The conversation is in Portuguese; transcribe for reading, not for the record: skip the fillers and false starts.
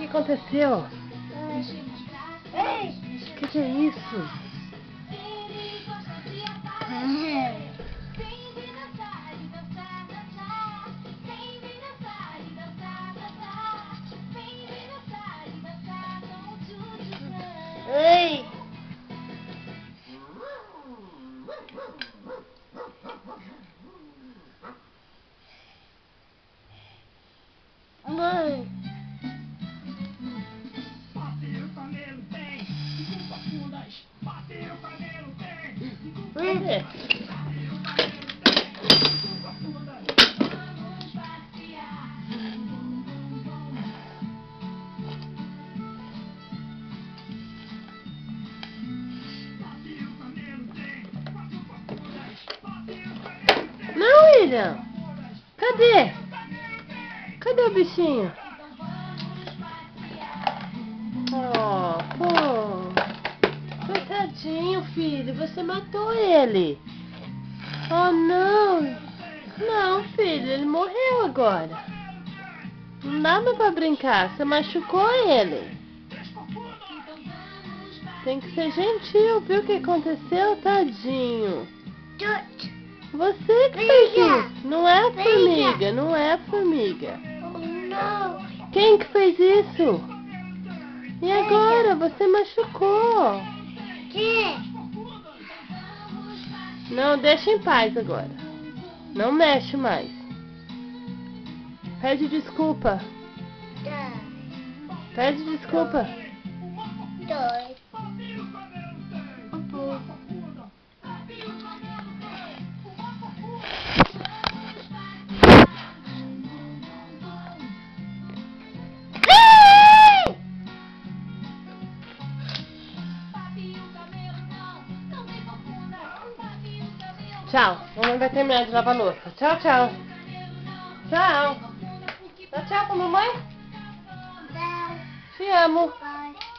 que aconteceu? Ei! O que é isso? Ei! Mãe! Cadê? Não, William! Cadê? Cadê o bichinho? Oh, pô! Coitadinho, filho, você matou ele! Oh, não! Não, filho, ele morreu agora! Não dá mais pra brincar, você machucou ele! Tem que ser gentil, viu o que aconteceu, tadinho? Você que fez isso, não é a formiga, não é a formiga. Não! Quem que fez isso? E agora? Você machucou. Que? Não, deixa em paz agora. Não mexe mais. Pede desculpa. Pede desculpa. Dois. Tchau. Mamãe vai terminar de lavar a louça. Tchau, tchau. Tchau. Dá tchau pra mamãe. Não. Te amo. Bye.